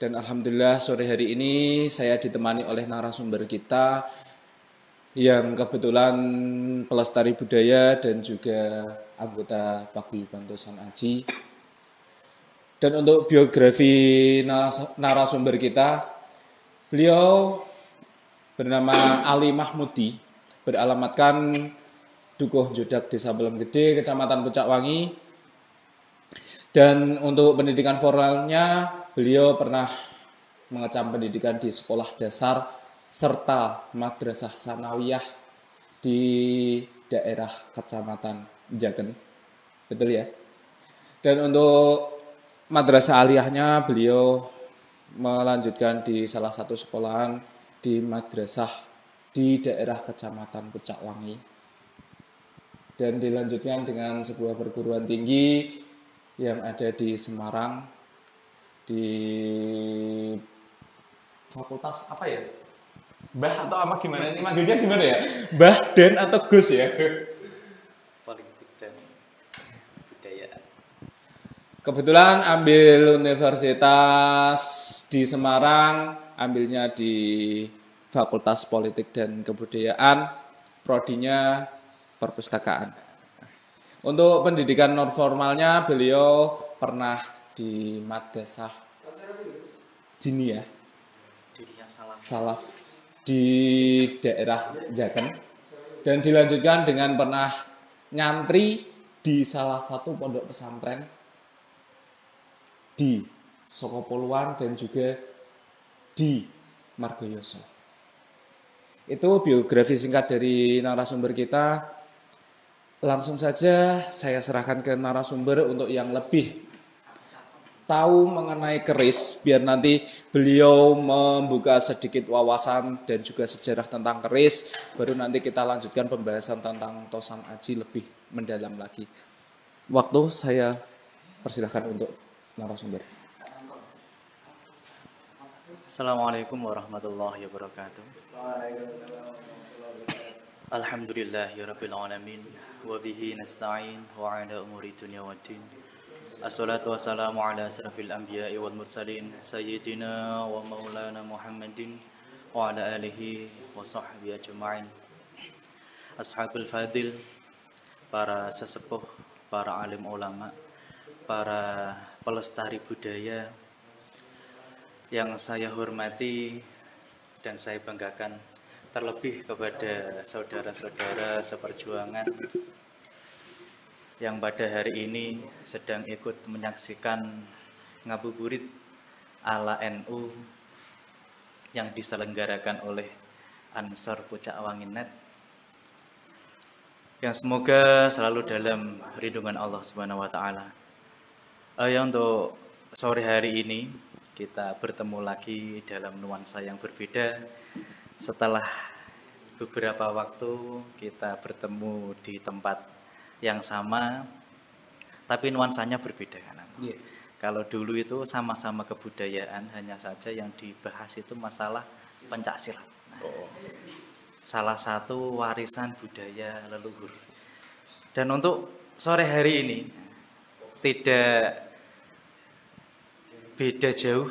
Dan alhamdulillah sore hari ini saya ditemani oleh narasumber kita yang kebetulan pelestari budaya dan juga anggota Paguyuban Tosan Aji. Dan untuk biografi narasumber kita, beliau bernama Ali Mahmudi, beralamatkan Dukuh Jodak, Desa Belem-Gede, Kecamatan Pucak Wangi. Dan untuk pendidikan formalnya, beliau pernah mengecam pendidikan di sekolah dasar serta madrasah sanawiyah di daerah Kecamatan Jaken. Betul ya? Dan untuk madrasah aliyahnya beliau melanjutkan di salah satu sekolahan di madrasah di daerah Kecamatan Pucak Wangi. Dan dilanjutkan dengan sebuah perguruan tinggi yang ada di Semarang di fakultas apa ya? Bah atau apa gimana? Ini manggilnya gimana ya? Bah Den atau Gus ya? Politik dan budaya. Kebetulan ambil universitas di Semarang, ambilnya di Fakultas Politik dan Kebudayaan, prodinya perpustakaan. Untuk pendidikan non formalnya beliau pernah di madrasah Diniyah Dirinya salah. Salaf di daerah Jaken dan dilanjutkan dengan pernah nyantri di salah satu pondok pesantren di Sokopoluan dan juga di Margoyoso. Itu biografi singkat dari narasumber kita. Langsung saja saya serahkan ke narasumber untuk yang lebih tahu mengenai keris, biar nanti beliau membuka sedikit wawasan dan juga sejarah tentang keris, baru nanti kita lanjutkan pembahasan tentang Tosan Aji lebih mendalam lagi. Waktu saya persilahkan untuk narasumber. Assalamualaikum warahmatullahi wabarakatuh. Alhamdulillahirabbil alamin wa bihi nasta'in wa ala umuri dunya waddin. Assalatu wassalamu ala asrafil anbiya'i wal mursalin sayyidina wa maulana Muhammadin wa ala alihi wa sahbihi ajma'in. Ashabul fadil, para sesepuh, para alim ulama, para pelestari budaya yang saya hormati dan saya banggakan, terlebih kepada saudara-saudara seperjuangan yang pada hari ini sedang ikut menyaksikan ngabuburit ala NU yang diselenggarakan oleh Ansor Pucak Wangi Net, yang semoga selalu dalam lindungan Allah Subhanahu wa taala. Untuk sore hari ini kita bertemu lagi dalam nuansa yang berbeda setelah beberapa waktu kita bertemu di tempat yang sama, tapi nuansanya berbeda kan? Yeah. Kalau dulu itu sama-sama kebudayaan, hanya saja yang dibahas itu masalah pencaksilat. Salah satu warisan budaya leluhur. Dan untuk sore hari ini tidak beda jauh,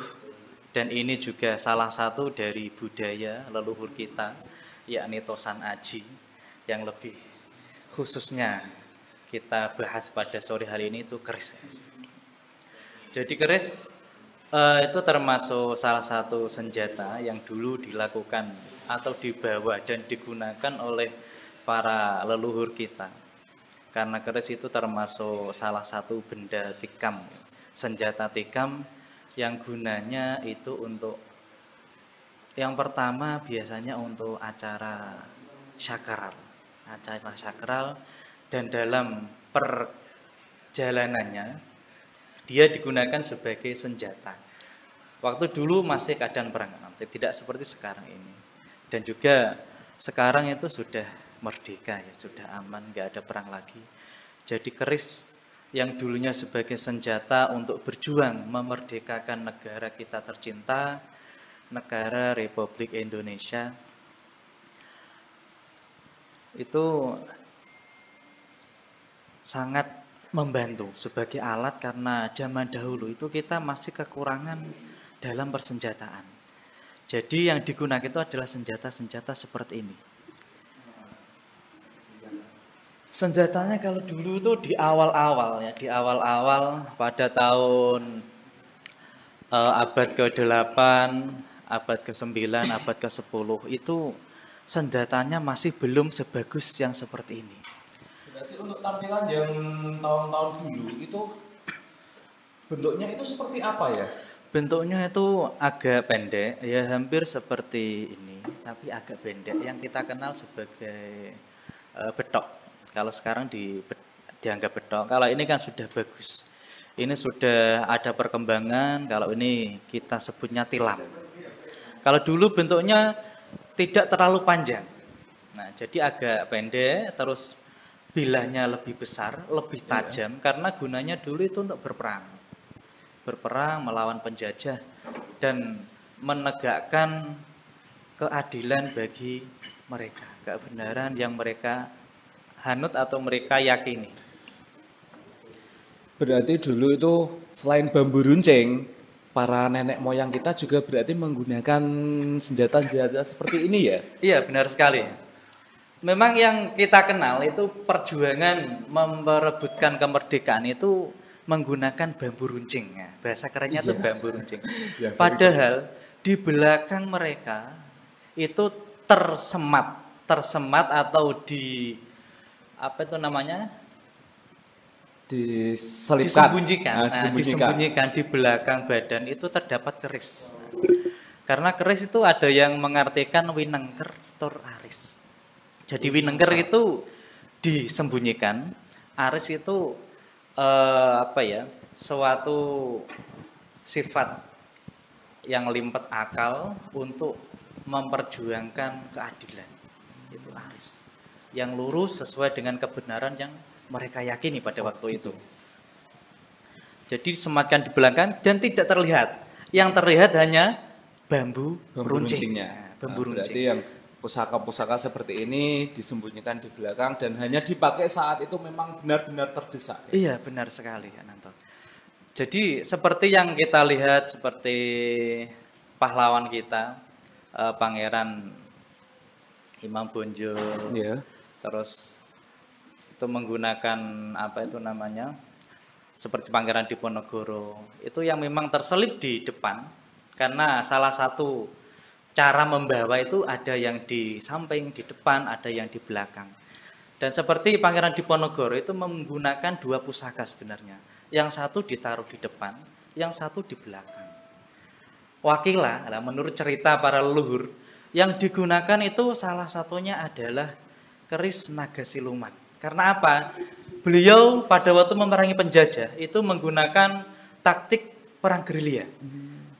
dan ini juga salah satu dari budaya leluhur kita, yakni Tosan Aji, yang lebih khususnya kita bahas pada sore hari ini itu keris. Jadi keris itu termasuk salah satu senjata yang dulu dilakukan atau dibawa dan digunakan oleh para leluhur kita. Karena keris itu termasuk salah satu benda tikam, senjata tikam yang gunanya itu untuk yang pertama biasanya untuk acara syakral, dan dalam perjalanannya dia digunakan sebagai senjata. Waktu dulu masih keadaan perang, tidak seperti sekarang ini. Dan juga sekarang itu sudah merdeka ya, sudah aman, nggak ada perang lagi. Jadi keris yang dulunya sebagai senjata untuk berjuang memerdekakan negara kita tercinta, negara Republik Indonesia, itu sangat membantu sebagai alat, karena zaman dahulu itu kita masih kekurangan dalam persenjataan. Jadi yang digunakan itu adalah senjata-senjata seperti ini. Senjatanya kalau dulu itu di awal-awal ya, di awal-awal pada tahun abad ke-8, abad ke-9, abad ke-10 itu senjatanya masih belum sebagus yang seperti ini. Berarti untuk tampilan yang tahun-tahun dulu itu bentuknya itu seperti apa ya? Bentuknya itu agak pendek, ya hampir seperti ini, tapi agak pendek yang kita kenal sebagai betok. Kalau sekarang dianggap betok, kalau ini kan sudah bagus. Ini sudah ada perkembangan, kalau ini kita sebutnya tilam. Kalau dulu bentuknya tidak terlalu panjang. Nah, jadi agak pendek, terus bilahnya lebih besar, lebih tajam, karena gunanya dulu itu untuk berperang. Berperang melawan penjajah dan menegakkan keadilan bagi mereka, kebenaran yang mereka hanut atau mereka yakini. Berarti dulu itu selain bambu runcing, para nenek moyang kita juga berarti menggunakan senjata-senjata seperti ini ya? Iya, benar sekali. Memang yang kita kenal itu perjuangan memperebutkan kemerdekaan itu menggunakan bambu runcing. Ya, bahasa kerennya itu bambu runcing. Padahal di belakang mereka itu tersemat atau apa itu namanya? Disembunyikan. Disembunyikan di belakang badan itu terdapat keris. Karena keris itu ada yang mengartikan winengker tur aris. Jadi winengker itu disembunyikan, aris itu suatu sifat yang limpet akal untuk memperjuangkan keadilan. Itu aris. Yang lurus sesuai dengan kebenaran yang mereka yakini pada waktu itu. Jadi disematkan di belakang dan tidak terlihat. Yang terlihat hanya bambu runcingnya. Bambu runcing. Berarti yang pusaka-pusaka seperti ini disembunyikan di belakang dan hanya dipakai saat itu memang benar-benar terdesak. Iya, benar sekali, Ananto. Jadi seperti yang kita lihat, seperti pahlawan kita, Pangeran Imam Bonjol, terus itu menggunakan seperti Pangeran Diponegoro, itu yang memang terselip di depan, karena salah satu cara membawa itu ada yang di samping, di depan, ada yang di belakang. Dan seperti Pangeran Diponegoro itu menggunakan 2 pusaka sebenarnya. Yang satu ditaruh di depan, yang satu di belakang. Wakilah, menurut cerita para leluhur, yang digunakan itu salah satunya adalah keris naga siluman. Karena apa? Beliau pada waktu memerangi penjajah itu menggunakan taktik perang gerilya.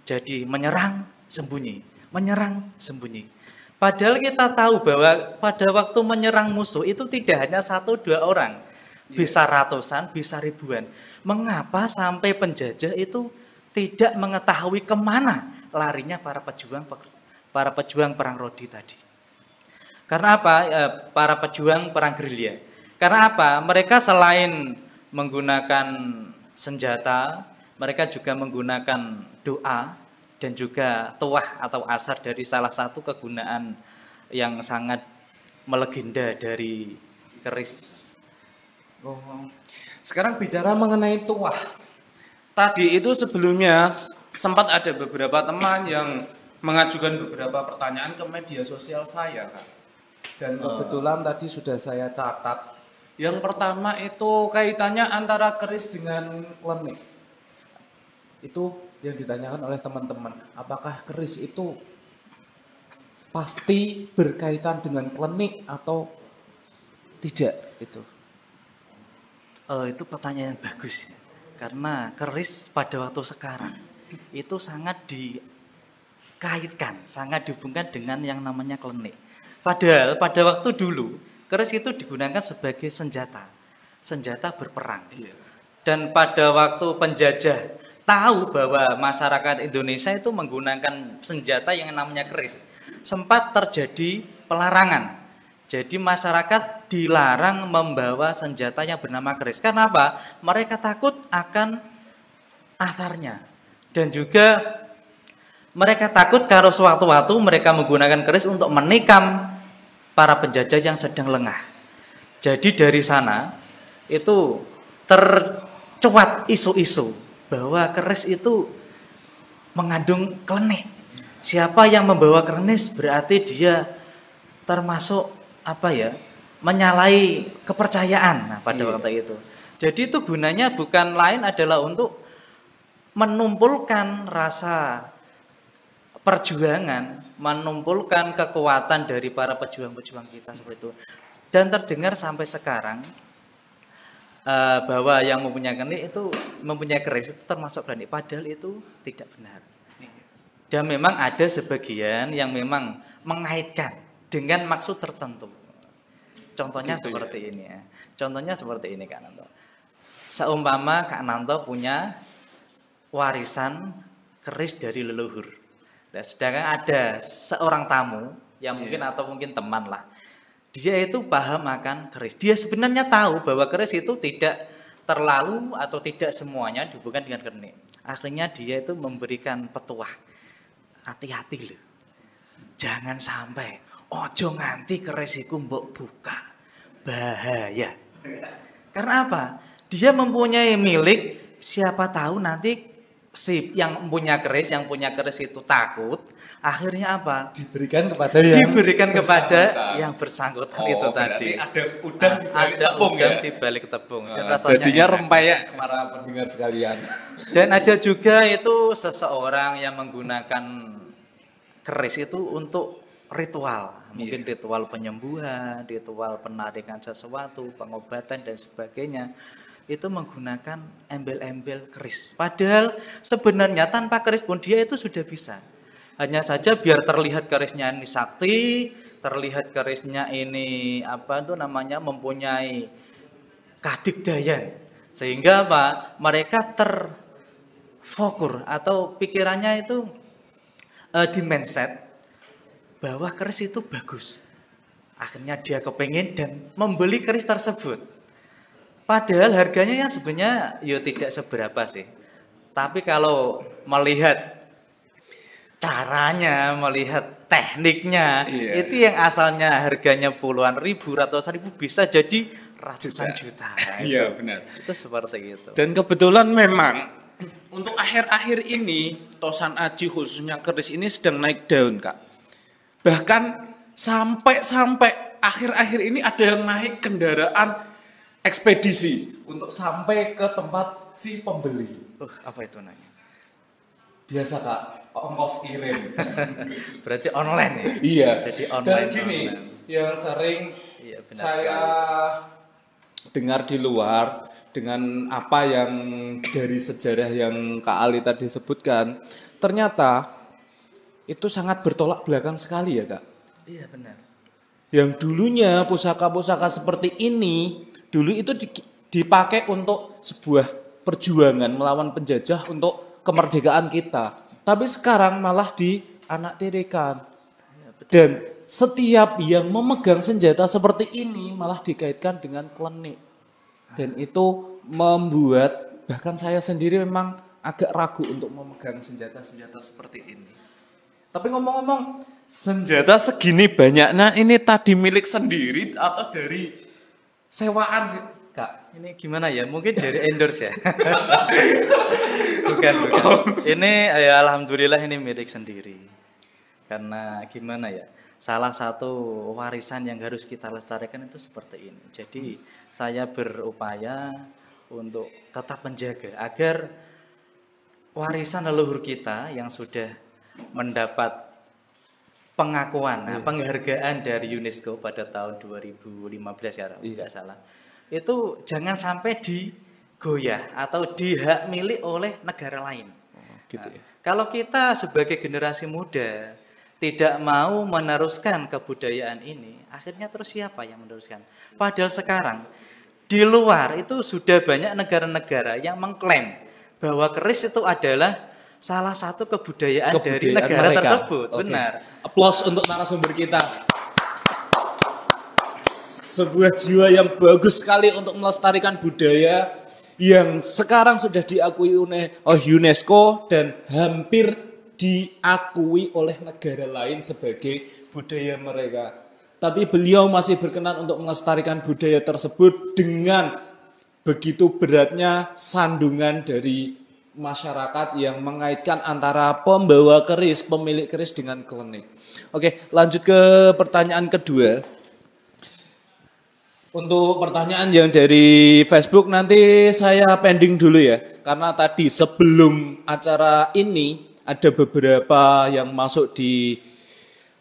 Jadi menyerang, sembunyi. Menyerang, sembunyi. Padahal kita tahu bahwa pada waktu menyerang musuh itu tidak hanya 1-2 orang. Bisa ratusan, bisa ribuan. Mengapa sampai penjajah itu tidak mengetahui kemana larinya para pejuang perang Rodi tadi? Karena apa? Para pejuang perang gerilya. Karena apa? Mereka selain menggunakan senjata, mereka juga menggunakan doa dan juga tuah atau asar dari salah satu kegunaan yang sangat melegenda dari keris. Sekarang bicara mengenai tuah. Tadi itu sebelumnya sempat ada beberapa teman yang mengajukan beberapa pertanyaan ke media sosial saya, Kak. Dan kebetulan tadi sudah saya catat. Yang pertama itu kaitannya antara keris dengan klenik. Itu yang ditanyakan oleh teman-teman. Apakah keris itu pasti berkaitan dengan klenik atau tidak? Itu pertanyaan yang bagus. Karena keris pada waktu sekarang itu sangat dikaitkan, sangat dihubungkan dengan yang namanya klenik. Padahal pada waktu dulu keris itu digunakan sebagai senjata berperang. Dan pada waktu penjajah tahu bahwa masyarakat Indonesia itu menggunakan senjata yang namanya keris, sempat terjadi pelarangan. Jadi masyarakat dilarang membawa senjata yang bernama keris. Karena apa? Mereka takut akan atharnya. Dan juga Mereka takut kalau sewaktu-waktu mereka menggunakan keris untuk menikam para penjajah yang sedang lengah. Jadi dari sana itu tercuat isu-isu bahwa keris itu mengandung klenik. Siapa yang membawa keris berarti dia termasuk menyalahi kepercayaan pada waktu itu. Jadi itu gunanya bukan lain adalah untuk menumpulkan rasa perjuangan, menumpulkan kekuatan dari para pejuang-pejuang kita seperti itu. Dan terdengar sampai sekarang bahwa yang mempunyai keris itu termasuk berani, padahal itu tidak benar. Dan memang ada sebagian yang memang mengaitkan dengan maksud tertentu. Contohnya seperti ini ya. Contohnya seperti ini Kak Nanto. Seumpama Kak Nanto punya warisan keris dari leluhur. Nah, sedangkan ada seorang tamu yang mungkin teman lah. Dia itu paham akan keris. Dia sebenarnya tahu bahwa keris itu tidak terlalu atau tidak semuanya dihubungkan dengan keris. Akhirnya dia itu memberikan petuah. Hati-hati loh. Jangan sampai ojo nganti keris iku mbok buka. Bahaya. Karena apa? Dia mempunyai milik, siapa tahu nanti si yang punya keris itu takut, akhirnya apa? Diberikan kepada yang bersangkutan itu tadi. Ada udang di balik tepung. Jadinya rempeyek para pendengar sekalian. Dan ada juga itu seseorang yang menggunakan keris itu untuk ritual. Mungkin ritual penyembuhan, ritual penarikan sesuatu, pengobatan dan sebagainya. Itu menggunakan embel-embel keris. Padahal sebenarnya tanpa keris pun dia itu sudah bisa. Hanya saja biar terlihat kerisnya ini sakti, terlihat kerisnya ini mempunyai kadigdayan. Sehingga mereka terfokus atau pikirannya itu di mindset bahwa keris itu bagus. Akhirnya dia kepingin dan membeli keris tersebut. Padahal harganya yang sebenarnya tidak seberapa sih. Tapi kalau melihat caranya, melihat tekniknya, itu yang asalnya harganya puluhan ribu, ratusan ribu bisa jadi ratusan juta. Iya benar. Itu seperti itu. Dan kebetulan memang untuk akhir-akhir ini Tosan Aji khususnya keris ini sedang naik daun Kak. Bahkan sampai akhir-akhir ini ada yang naik kendaraan ekspedisi untuk sampai ke tempat si pembeli. Apa itu namanya? Biasa Kak, ongkos kirim. Berarti online ya? Iya. Jadi online. Dan gini, yang sering saya dengar di luar dengan apa yang dari sejarah yang Kak Ali tadi sebutkan, ternyata itu sangat bertolak belakang sekali ya Kak. Iya benar. Yang dulunya pusaka-pusaka seperti ini dulu itu dipakai untuk sebuah perjuangan melawan penjajah untuk kemerdekaan kita. Tapi sekarang malah dianaktirikan. Dan setiap yang memegang senjata seperti ini malah dikaitkan dengan klenik. Dan itu membuat bahkan saya sendiri memang agak ragu untuk memegang senjata-senjata seperti ini. Tapi ngomong-ngomong, senjata segini banyaknya ini tadi milik sendiri atau dari sewaan sih, Kak? Ini gimana ya? Mungkin dari endorse ya? Bukan. Ini alhamdulillah ini milik sendiri. Karena gimana ya? Salah satu warisan yang harus kita lestarikan itu seperti ini. Jadi saya berupaya untuk tetap menjaga agar warisan leluhur kita yang sudah mendapat pengakuan, penghargaan dari UNESCO pada tahun 2015 ya, nggak salah. Itu jangan sampai digoyah atau dihak milik oleh negara lain. Kalau kita sebagai generasi muda tidak mau meneruskan kebudayaan ini, akhirnya terus siapa yang meneruskan? Padahal sekarang di luar itu sudah banyak negara-negara yang mengklaim bahwa keris itu adalah salah satu kebudayaan dari negara mereka tersebut. Benar. Aplaus untuk narasumber kita. Sebuah jiwa yang bagus sekali untuk melestarikan budaya yang sekarang sudah diakui oleh UNESCO dan hampir diakui oleh negara lain sebagai budaya mereka. Tapi beliau masih berkenan untuk melestarikan budaya tersebut dengan begitu beratnya sandungan dari masyarakat yang mengaitkan antara pembawa keris, pemilik keris dengan klinik. Oke, lanjut ke pertanyaan kedua. Untuk pertanyaan yang dari Facebook nanti saya pending dulu ya. Karena tadi sebelum acara ini ada beberapa yang masuk di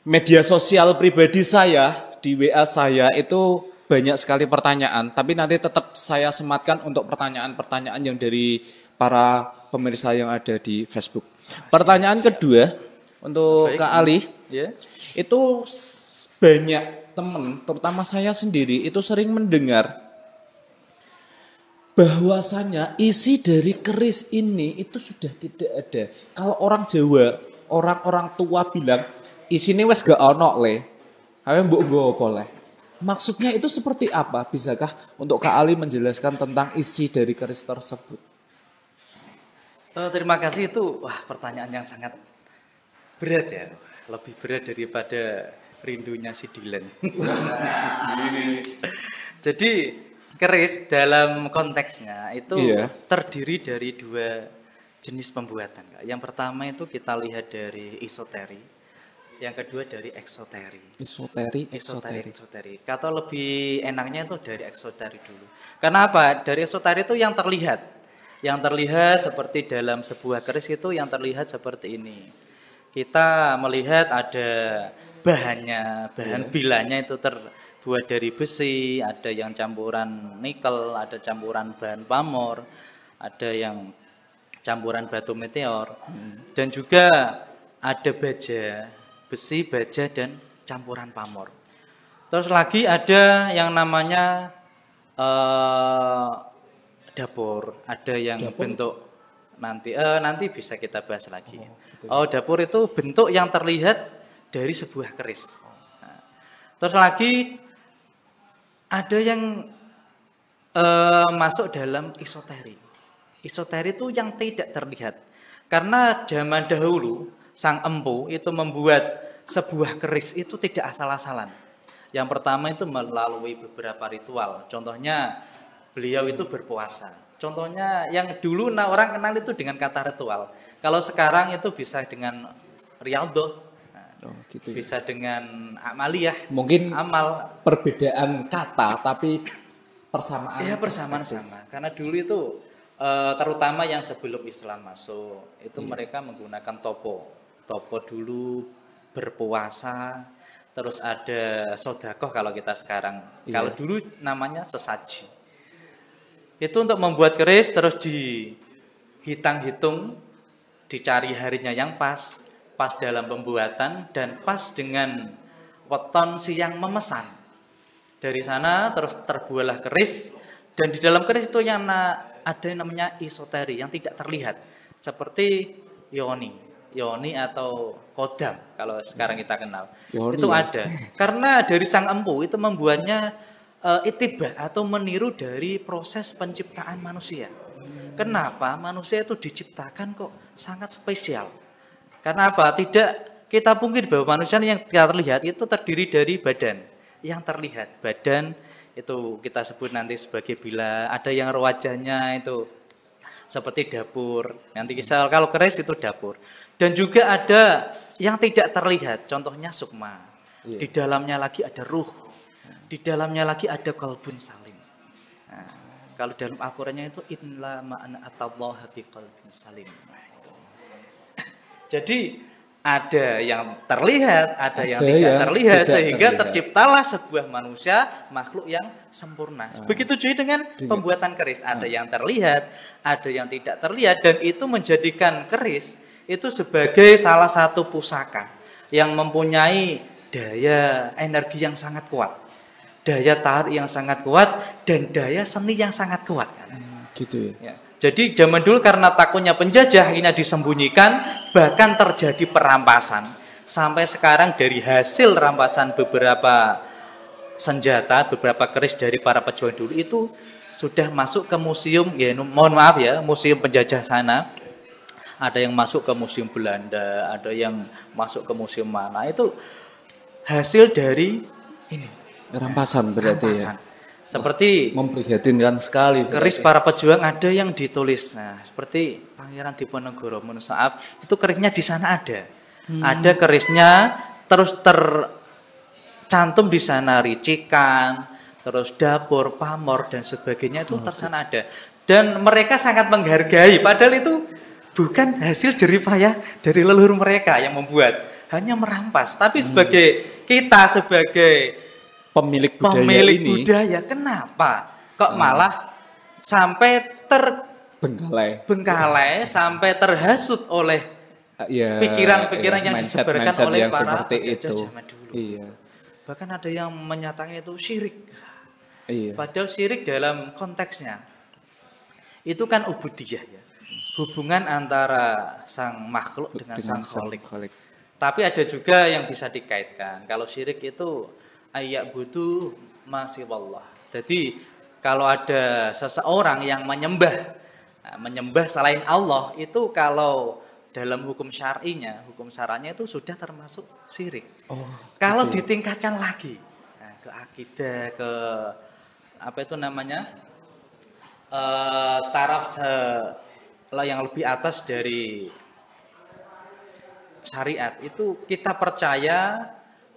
media sosial pribadi saya, di WA saya itu banyak sekali pertanyaan. Tapi nanti tetap saya sematkan untuk pertanyaan-pertanyaan yang dari para pemirsa yang ada di Facebook. Pertanyaan kedua untuk Kak Ali, itu banyak teman, terutama saya sendiri itu sering mendengar bahwasanya isi dari keris ini itu sudah tidak ada. Kalau orang Jawa, orang-orang tua bilang isine wes gak ono le. Awe mbok nggo apa le? Maksudnya itu seperti apa? Bisakah untuk Kak Ali menjelaskan tentang isi dari keris tersebut? Terima kasih, itu pertanyaan yang sangat berat ya. Lebih berat daripada rindunya si Dylan. Jadi keris dalam konteksnya itu terdiri dari dua jenis pembuatan. Yang pertama itu kita lihat dari isoteri, yang kedua dari eksoteri. Eksoteri. Kata lebih enaknya itu dari eksoteri dulu. Karena apa? Dari eksoteri itu yang terlihat. Yang terlihat seperti dalam sebuah keris itu yang terlihat seperti ini. Kita melihat ada bahan bilanya itu terbuat dari besi, ada yang campuran nikel, ada campuran bahan pamor, ada yang campuran batu meteor, dan juga ada baja, besi, baja, dan campuran pamor. Terus lagi ada yang namanya dapur, ada yang bentuk nanti bisa kita bahas lagi. Dapur itu bentuk yang terlihat dari sebuah keris. Terus lagi ada yang masuk dalam isoteri. Isoteri itu yang tidak terlihat. Karena zaman dahulu sang empu itu membuat sebuah keris itu tidak asal-asalan. Yang pertama itu melalui beberapa ritual. Contohnya beliau itu berpuasa. Contohnya yang dulu orang kenal itu dengan kata ritual. Kalau sekarang itu bisa dengan riyadhah. Bisa dengan amaliyah. Mungkin amal. Perbedaan kata tapi persamaan. Iya, persamaan sama. Karena dulu itu terutama yang sebelum Islam masuk itu mereka menggunakan topo. Topo dulu berpuasa, terus ada sodakoh kalau kita sekarang. Kalau dulu namanya sesaji. Itu untuk membuat keris terus dihitung, dicari harinya yang pas dalam pembuatan dan pas dengan weton siang memesan. Dari sana terus terbuatlah keris, dan di dalam keris itu yang ada yang namanya isoteri yang tidak terlihat, seperti yoni atau kodam kalau sekarang kita kenal. Itu ada. Karena dari sang empu itu membuatnya itibah atau meniru dari proses penciptaan manusia. Kenapa? Manusia itu diciptakan kok sangat spesial. Karena apa? Tidak kita pungkiri bahwa manusia yang kita terlihat itu terdiri dari badan. Yang terlihat badan itu kita sebut nanti sebagai bila, ada yang wajahnya itu seperti dapur. Nanti kalau keris itu dapur. Dan juga ada yang tidak terlihat, contohnya sukma. Di dalamnya lagi ada ruh. Di dalamnya lagi ada qalbun salim. Nah, kalau dalam Al-Qur'annya itu inna ma'ana atallaha biqalbin salim. Jadi ada yang terlihat, ada yang tidak terlihat, sehingga terciptalah sebuah manusia, makhluk yang sempurna. Begitu juga dengan pembuatan keris, ada yang terlihat, ada yang tidak terlihat, dan itu menjadikan keris itu sebagai salah satu pusaka yang mempunyai daya energi yang sangat kuat, daya tarik yang sangat kuat, dan daya seni yang sangat kuat. Gitu ya. Jadi zaman dulu karena takutnya penjajah ini disembunyikan, bahkan terjadi perampasan. Sampai sekarang dari hasil rampasan beberapa senjata, beberapa keris dari para pejuang dulu itu sudah masuk ke museum, ya mohon maaf ya, museum penjajah sana. ada yang masuk ke museum Belanda, ada yang masuk ke museum mana, itu hasil dari ini Rampasan berarti rampasan. ya. Seperti Memprihatinkan sekali. keris para pejuang ada yang ditulis. Nah, seperti Pangeran Diponegoro Monosaaf itu kerisnya di sana ada. Ada kerisnya terus tercantum di sana ricikan, terus dapur, pamor dan sebagainya itu tersana ada. Dan mereka sangat menghargai padahal itu bukan hasil jeripayah dari leluhur mereka yang membuat, hanya merampas. Tapi sebagai kita sebagai Pemilik budaya pemilik ini budaya, kenapa kok malah sampai bengkalai. terbengkalai, sampai terhasut oleh Ya, pikiran-pikiran yang disebarkan mindset oleh yang para seperti penjajah itu. zaman dulu. Iya. Bahkan ada yang menyatakan itu syirik. Iya. Padahal syirik dalam konteksnya itu kan ubudiyah ya. Hubungan antara sang makhluk dengan sang khalik. Tapi ada juga yang bisa dikaitkan. Kalau syirik itu ayak butuh masih wallah. Jadi kalau ada seseorang yang menyembah selain Allah, itu kalau dalam hukum syar'inya, hukum syara'nya itu sudah termasuk syirik. Kalau gitu ya. ditingkatkan lagi ke akidah, ke apa itu namanya, taraf yang lebih atas dari syariat, itu kita percaya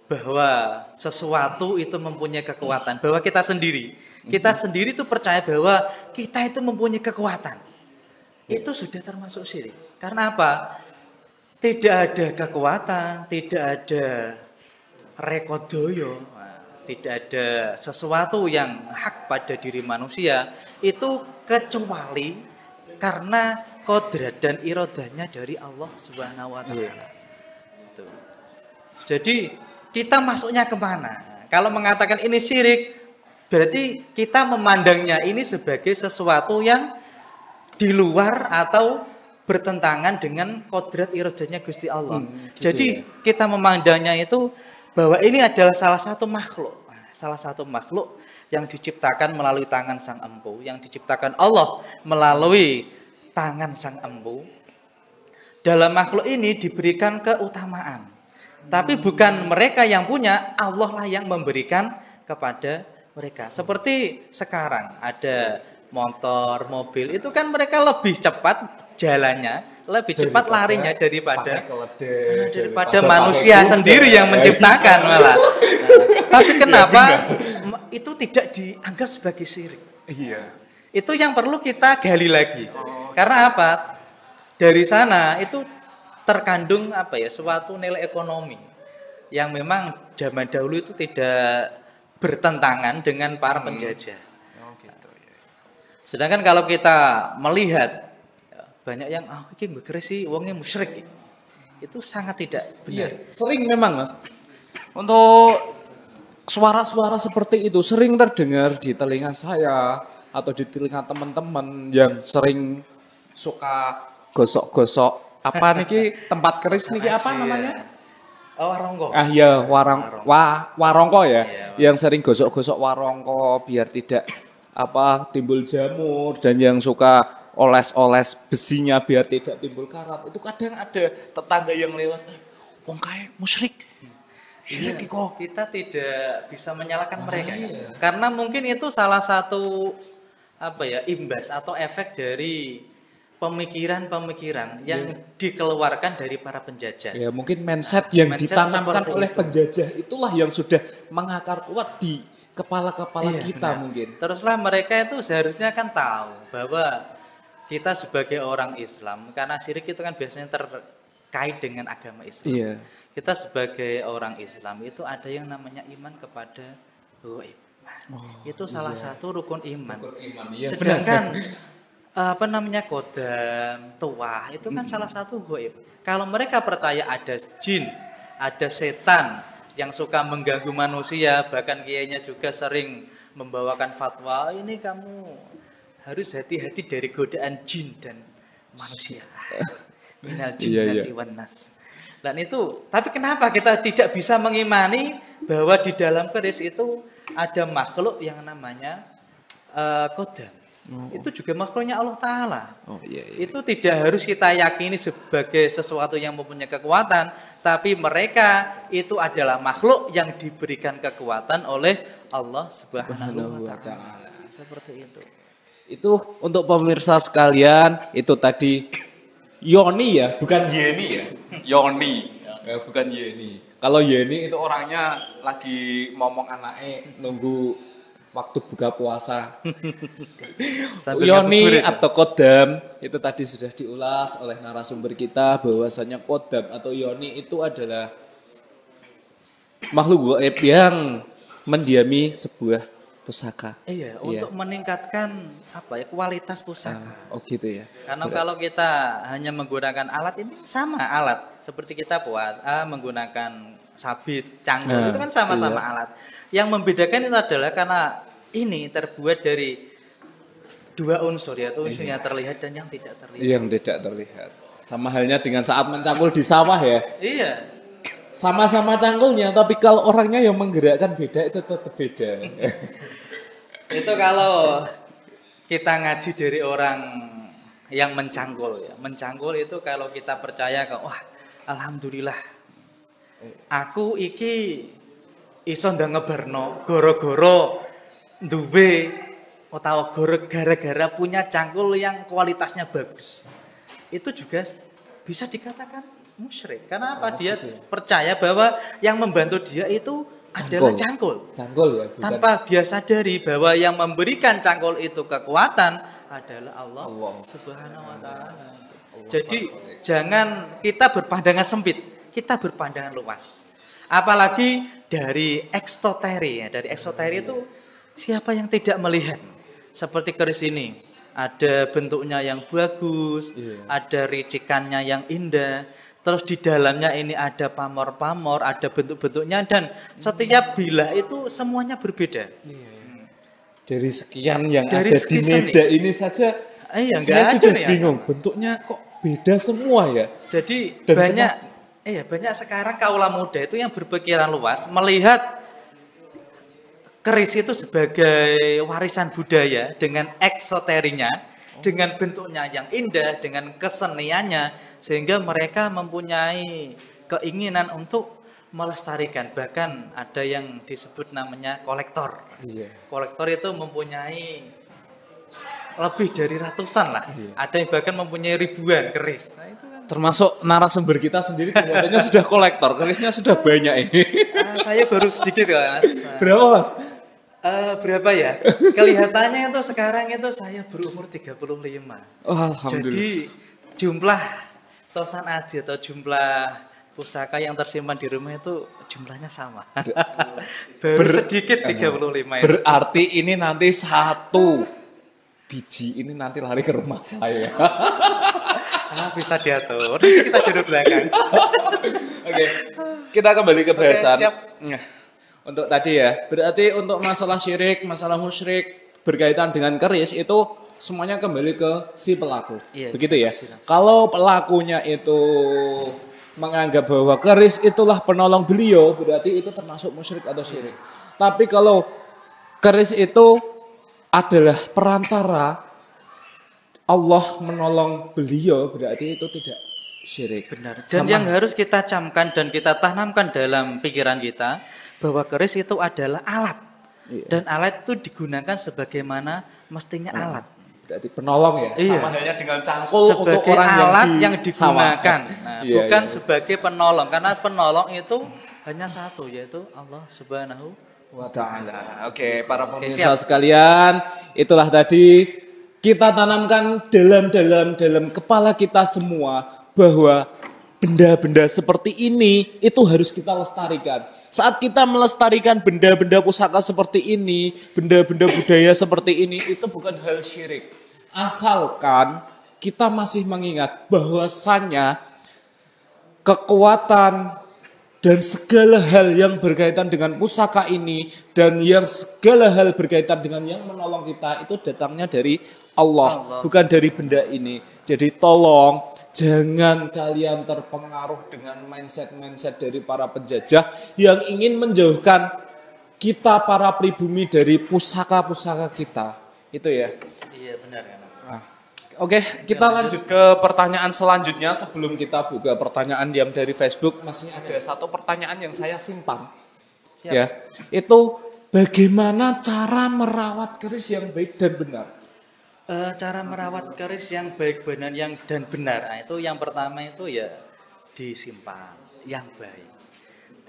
bahwa sesuatu itu mempunyai kekuatan, bahwa kita sendiri itu percaya bahwa kita itu mempunyai kekuatan. Itu sudah termasuk syirik. Karena apa? Tidak ada kekuatan, tidak ada rekodoyo, tidak ada sesuatu yang hak pada diri manusia itu kecuali karena kodrat dan irodahnya dari Allah Subhanahu wa Ta'ala. Jadi kita masuknya kemana? Kalau mengatakan ini syirik, berarti kita memandangnya ini sebagai sesuatu yang di luar atau bertentangan dengan kodrat irodahnya Gusti Allah. Jadi kita memandangnya itu bahwa ini adalah salah satu makhluk yang diciptakan melalui tangan sang empu, yang diciptakan Allah melalui tangan sang empu. Dalam makhluk ini diberikan keutamaan. Tapi bukan mereka yang punya, Allah lah yang memberikan kepada mereka. Seperti sekarang ada motor, mobil, itu kan mereka lebih cepat jalannya, lebih cepat larinya daripada manusia sendiri yang menciptakan malah. Tapi kenapa itu tidak dianggap sebagai syirik? Iya. Itu yang perlu kita gali lagi. Karena apa? Dari sana itu terkandung suatu nilai ekonomi yang memang zaman dahulu itu tidak bertentangan dengan para penjajah. Sedangkan kalau kita melihat banyak yang iki sih wongnya musyrik, itu sangat tidak benar. Iya, sering memang Mas. Untuk suara-suara seperti itu sering terdengar di telinga saya atau di telinga teman-teman yang sering suka gosok-gosok apa niki tempat keris niki apa namanya? Warongko. Iya, warongko ya. Yang sering gosok-gosok warongko biar tidak timbul jamur, dan yang suka oles-oles besinya biar tidak timbul karat. Itu kadang ada tetangga yang lewat, wong kae musyrik. Syirik kok. Kita tidak bisa menyalahkan mereka. Karena mungkin itu salah satu imbas atau efek dari pemikiran-pemikiran yang dikeluarkan dari para penjajah. Ya, mungkin mindset yang ditanamkan oleh penjajah itulah yang sudah mengakar kuat di kepala-kepala kita mungkin. Teruslah mereka itu seharusnya kan tahu bahwa kita sebagai orang Islam, karena syirik itu kan biasanya terkait dengan agama Islam. Iya. Kita sebagai orang Islam itu ada yang namanya iman kepada ghaib. Itu salah satu rukun iman. Sedangkan kodam, tuah itu kan salah satu ghaib. Kalau mereka percaya ada jin, ada setan yang suka mengganggu manusia, bahkan kiainya juga sering membawakan fatwa, ini kamu harus hati-hati dari godaan jin dan manusia. Minal jinnati wan nas. Dan itu, tapi kenapa kita tidak bisa mengimani bahwa di dalam keris itu ada makhluk yang namanya kodam? Itu juga makhluknya Allah Ta'ala. Oh iya, iya. Itu tidak harus kita yakini sebagai sesuatu yang mempunyai kekuatan, tapi mereka itu adalah makhluk yang diberikan kekuatan oleh Allah Subhanahu wa Ta'ala. Seperti itu. Itu untuk pemirsa sekalian, itu tadi Yoni ya, bukan Yeni ya. Yoni, ya, bukan Yeni. Kalau Yeni itu orangnya lagi ngomong anaknya nunggu waktu buka puasa. Yoni atau kodam itu tadi sudah diulas oleh narasumber kita bahwasanya kodam atau Yoni itu adalah makhluk gaib yang mendiami sebuah pusaka. Iya, untuk meningkatkan kualitas pusaka. Oh gitu ya. Karena kalau kita hanya menggunakan alat ini sama alat seperti kita puasa menggunakan sabit, cangkul itu kan sama-sama alat. Yang membedakan itu adalah karena ini terbuat dari dua unsur, yaitu unsur yang terlihat dan yang tidak terlihat. Yang tidak terlihat. Sama halnya dengan saat mencangkul di sawah ya. Iya. Sama-sama cangkulnya, tapi kalau orangnya yang menggerakkan beda itu tetap beda. Itu kalau kita ngaji dari orang yang mencangkul ya. Mencangkul itu kalau kita percaya wah, alhamdulillah. Aku iki iso ndang ngebarno goro-goro duwe utawa gara-gara punya cangkul yang kualitasnya bagus. Itu juga bisa dikatakan musyrik. Karena apa? Dia percaya bahwa yang membantu dia itu adalah cangkul. Cangkul ya. Bukan. Tanpa dia sadari bahwa yang memberikan cangkul itu kekuatan adalah Allah Subhanahu wa Ta'ala. Jadi jangan kita berpandangan sempit, kita berpandangan luas. Apalagi dari eksoteri ya. Dari eksoteri itu siapa yang tidak melihat? Seperti keris ini, ada bentuknya yang bagus, ada ricikannya yang indah, terus di dalamnya ini ada pamor-pamor, ada bentuk-bentuknya, dan setiap bilah itu semuanya berbeda. Dari sekian yang dari ada di meja ini saja, saya sudah bingung, bentuknya kok beda semua ya. Jadi banyak sekarang kaula muda itu yang berpikiran luas, melihat keris itu sebagai warisan budaya dengan eksoterinya, dengan bentuknya yang indah, dengan keseniannya, sehingga mereka mempunyai keinginan untuk melestarikan. Bahkan ada yang disebut namanya kolektor. Kolektor itu mempunyai lebih dari ratusan lah. Ada yang bahkan mempunyai ribuan keris. Nah, itu kan. Termasuk narasumber kita sendiri kelihatannya sudah kolektor, kerisnya sudah banyak ini. Saya baru sedikit Mas. Berapa Mas? Berapa ya? Kelihatannya itu sekarang itu saya berumur 35. Oh, alhamdulillah. Jadi jumlah tosan aji atau jumlah pusaka yang tersimpan di rumah itu jumlahnya sama. Baru sedikit 35 itu. Berarti ini nanti satu biji ini nanti lari ke rumah saya. Bisa diatur. Kita duduk belakang. Oke. Kita kembali ke bahasan. Siap. Untuk tadi ya, berarti untuk masalah syirik, masalah musyrik berkaitan dengan keris itu semuanya kembali ke si pelaku. Begitu ya. Kalau pelakunya itu menganggap bahwa keris itulah penolong beliau, berarti itu termasuk musyrik atau syirik. Tapi kalau keris itu adalah perantara Allah menolong beliau, berarti itu tidak syirik. Benar. Dan yang harus kita camkan dan kita tanamkan dalam pikiran kita bahwa keris itu adalah alat. Dan alat itu digunakan sebagaimana mestinya alat. Berarti penolong ya. Sama halnya dengan cangkul sebagai untuk orang alat yang digunakan. Nah, bukan iya. sebagai penolong, karena penolong itu hanya satu, yaitu Allah Subhanahu wa Ta'ala. Oke, para pemirsa sekalian, itulah tadi kita tanamkan dalam kepala kita semua bahwa benda-benda seperti ini itu harus kita lestarikan. Saat kita melestarikan benda-benda pusaka seperti ini, benda-benda budaya seperti ini, itu bukan hal syirik. Asalkan kita masih mengingat bahwasannya kekuatan dan segala hal yang berkaitan dengan pusaka ini dan yang segala hal berkaitan dengan yang menolong kita itu datangnya dari Allah. Bukan dari benda ini. Jadi tolong jangan kalian terpengaruh dengan mindset-mindset dari para penjajah yang ingin menjauhkan kita para pribumi dari pusaka-pusaka kita. Itu ya. Iya Iya benar kan. Ah, Oke, kita lanjut ke pertanyaan selanjutnya. Sebelum kita buka pertanyaan yang dari Facebook, masih ada satu pertanyaan yang saya simpan. Siap. Ya, itu bagaimana cara merawat keris yang baik dan benar? Cara merawat keris yang baik benar dan benar, nah, itu yang pertama itu ya disimpan yang baik.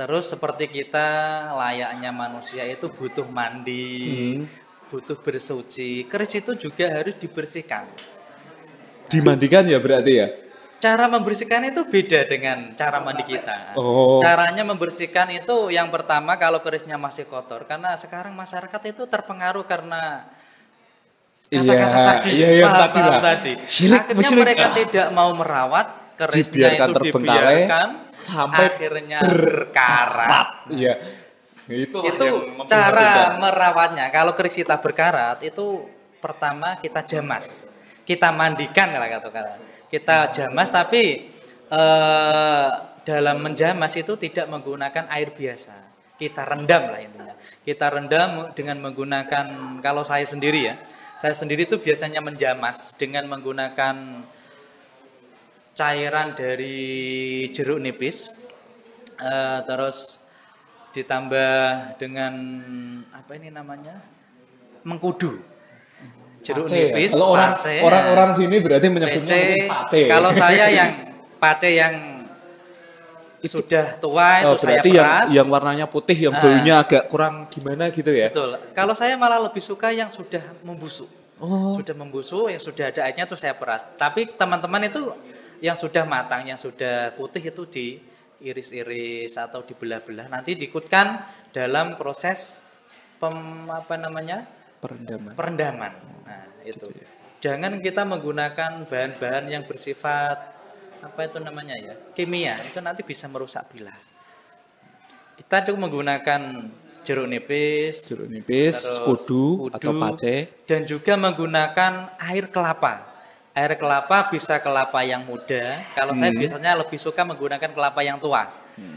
Terus seperti kita layaknya manusia itu butuh mandi, butuh bersuci. Keris itu juga harus dibersihkan. Dimandikan ya berarti ya? Cara membersihkan itu beda dengan cara mandi kita. Oh. Caranya membersihkan itu yang pertama kalau kerisnya masih kotor, karena sekarang masyarakat itu terpengaruh karena kata-kata tadi, yang tadi lah. Akhirnya mereka tidak mau merawat kerisnya, Dibiarkan itu terbengkalai dibiarkan sampai akhirnya berkarat. Iya. Itu cara merawatnya. Kalau keris kita berkarat itu pertama kita jamas, kita mandikan lah katakan. Kita jamas, tapi dalam menjamas itu tidak menggunakan air biasa. Kita rendam lah intinya. Kita rendam dengan menggunakan, kalau saya sendiri itu biasanya menjamas dengan menggunakan cairan dari jeruk nipis, terus ditambah dengan apa ini namanya, mengkudu. Jeruk nipis, ya? Kalau orang sini berarti menyebutnya pace. Kalau saya yang pace yang sudah tua itu saya berarti peras. yang warnanya putih, yang baunya agak kurang gimana gitu ya? Betul. Kalau saya malah lebih suka yang sudah membusuk. Oh. Sudah membusuk, yang sudah ada airnya itu saya peras. Tapi teman-teman itu yang sudah matang, yang sudah putih itu diiris-iris atau dibelah-belah. Nanti diikutkan dalam proses perendaman. Nah, itu. Jangan kita menggunakan bahan-bahan yang bersifat kimia. Itu nanti bisa merusak bilah. Kita cukup menggunakan jeruk nipis, kudu atau pace, dan juga menggunakan air kelapa. Air kelapa bisa kelapa yang muda. Kalau saya biasanya lebih suka menggunakan kelapa yang tua,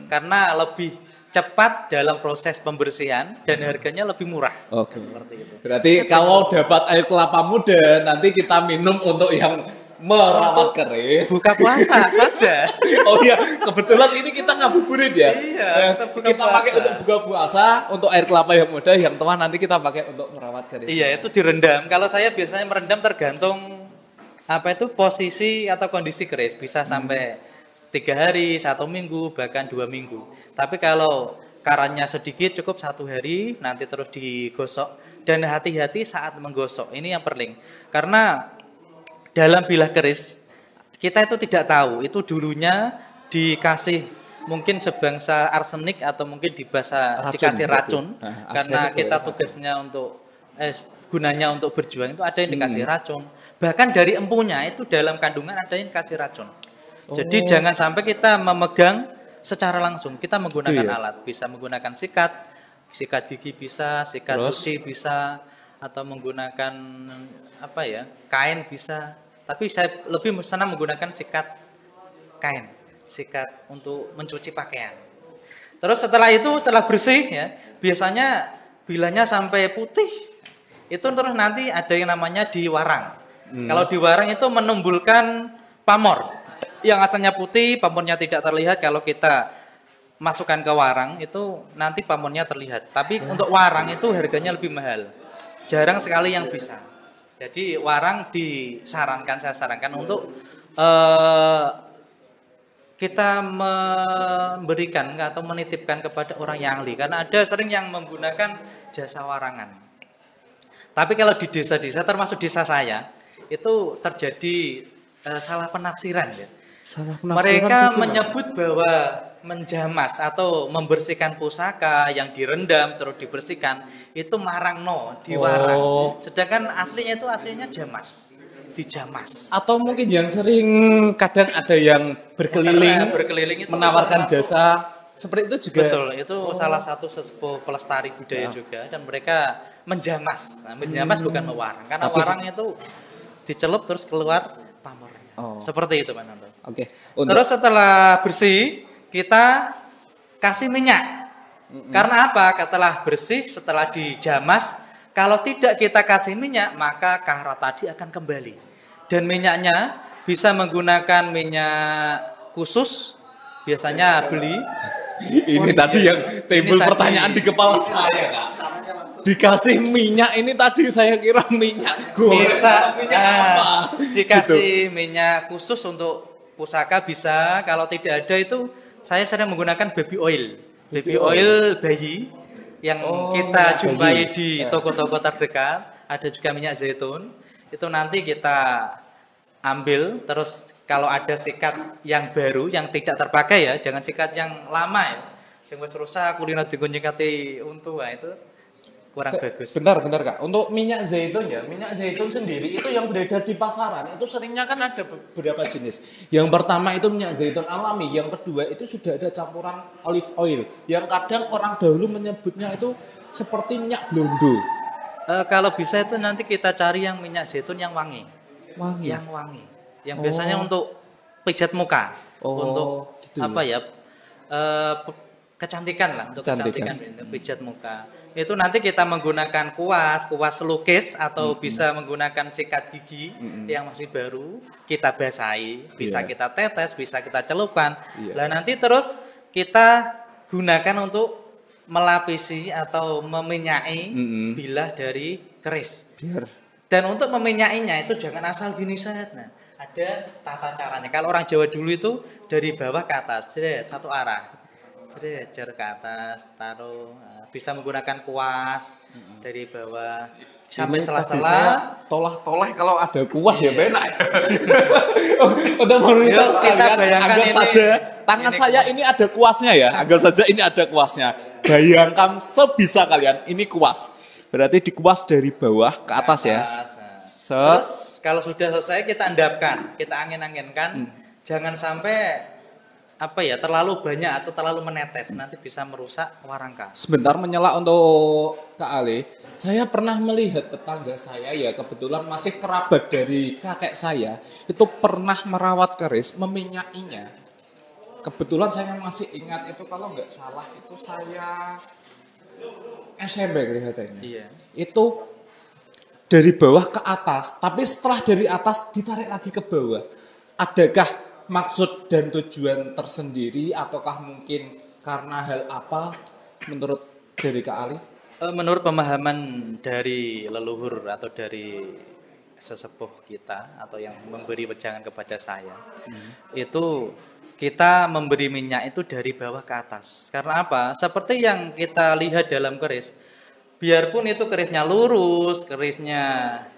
karena lebih cepat dalam proses pembersihan dan harganya lebih murah. Oke. Seperti itu. Berarti kalau dapat air kelapa muda, nanti kita minum untuk yang merawat keris. Buka puasa saja. Oh iya, kebetulan ini kita ngabuburit ya. Iya, kita pakai untuk buka puasa, untuk air kelapa yang muda, yang tua nanti kita pakai untuk merawat keris. Iya, itu direndam. Kalau saya biasanya merendam tergantung posisi atau kondisi keris. Bisa sampai 3 hari, 1 minggu, bahkan 2 minggu. Tapi kalau karatnya sedikit cukup 1 hari, nanti terus digosok. Dan hati-hati saat menggosok, ini yang penting. Karena dalam bilah keris, kita itu tidak tahu, itu dulunya dikasih mungkin sebangsa arsenik atau mungkin dikasih racun. Karena kita tugasnya gunanya untuk berjuang itu ada yang dikasih racun. Bahkan dari empunya itu dalam kandungan ada yang dikasih racun. Jadi jangan sampai kita memegang secara langsung. Kita menggunakan alat, bisa menggunakan sikat gigi bisa, sikat besi bisa, atau menggunakan kain bisa. Tapi saya lebih senang menggunakan sikat kain, sikat untuk mencuci pakaian. Terus setelah bersih ya, biasanya bilahnya sampai putih, itu terus nanti ada yang namanya diwarang. Kalau diwarang itu menimbulkan pamor. Yang asalnya putih, pamornya tidak terlihat. Kalau kita masukkan ke warang, itu nanti pamornya terlihat. Tapi untuk warang itu harganya lebih mahal. Jarang sekali yang bisa. Jadi warang saya sarankan untuk kita memberikan atau menitipkan kepada orang yang ahli. Karena ada sering yang menggunakan jasa warangan. Tapi kalau di desa-desa, termasuk desa saya, itu terjadi salah penafsiran ya. Mereka menyebut bahwa menjamas atau membersihkan pusaka yang direndam terus dibersihkan itu marangno, diwarang. Sedangkan aslinya jamas, dijamas. Atau mungkin yang sering kadang ada yang berkeliling itu menawarkan jasa seperti itu juga. Betul, itu salah satu sesepuh pelestari budaya juga, dan mereka menjamas. Nah, menjamas bukan mewarang, karena warang itu dicelup terus keluar pamornya. Seperti itu Pak Nanto. Oke. Terus setelah bersih kita kasih minyak. Karena apa? Setelah bersih, setelah dijamas, Kalau tidak kita kasih minyak, maka karat tadi akan kembali. Dan minyaknya bisa menggunakan minyak khusus, biasanya beli. Ini tadi yang timbul pertanyaan di kepala saya, Kak. Dikasih minyak ini tadi saya kira minyak goreng. Bisa Minyak apa? dikasih minyak khusus untuk pusaka bisa. Kalau tidak ada itu saya sering menggunakan baby oil. Baby oil bayi yang kita minyak jumpai bayi. di toko-toko terdekat. Ada juga minyak zaitun. Itu nanti kita ambil, terus kalau ada sikat yang baru yang tidak terpakai ya, jangan sikat yang lama ya. Sing wis rusak kulino dikunyekati untu, itu kurang bagus. Bentar Kak. Untuk minyak zaitun ya, minyak zaitun sendiri itu yang beredar di pasaran itu seringnya kan ada beberapa jenis. Yang pertama itu minyak zaitun alami, yang kedua itu sudah ada campuran olive oil. Yang kadang orang dahulu menyebutnya itu seperti minyak blondo. Kalau bisa itu nanti kita cari yang minyak zaitun yang wangi. Yang wangi. Yang biasanya untuk pijat muka. Untuk gitu apa ya? Kecantikan lah, untuk kecantikan pijat muka. Itu nanti kita menggunakan kuas lukis atau bisa menggunakan sikat gigi yang masih baru, kita basahi, bisa kita tetes, bisa kita celupkan. Lah nanti terus kita gunakan untuk melapisi atau meminyai bilah dari keris. Dan untuk meminyainya itu jangan asal gini saja. Nah, ada tata caranya. Kalau orang Jawa dulu itu dari bawah ke atas, jadi satu arah. Jadi jar ke atas, taruh, bisa menggunakan kuas dari bawah sampai sela-sela. Tolah-tolah kalau ada kuas ya benar. Untuk pemirsa kita sekalian, anggap saja tangan saya ini ada kuasnya ya. Anggap saja ini ada kuasnya. Bayangkan sebisa kalian ini kuas. Berarti dikuas dari bawah ke atas ya. Terus kalau sudah selesai kita endapkan, kita angin-anginkan. Jangan sampai terlalu banyak atau terlalu menetes, nanti bisa merusak warangka. Sebentar menyela untuk Kak Ali. Saya pernah melihat tetangga saya ya, kebetulan masih kerabat dari kakek saya, itu pernah merawat keris, meminyainya. Kebetulan saya masih ingat itu, kalau nggak salah itu saya SMP kelihatannya. Iya. Itu dari bawah ke atas, tapi setelah dari atas ditarik lagi ke bawah. Adakah maksud dan tujuan tersendiri ataukah mungkin karena hal apa menurut dari Kak Ali? Menurut pemahaman dari leluhur atau dari sesepuh kita atau yang memberi wejangan kepada saya, itu kita memberi minyak itu dari bawah ke atas. Karena apa? Seperti yang kita lihat dalam keris, biarpun itu kerisnya lurus, kerisnya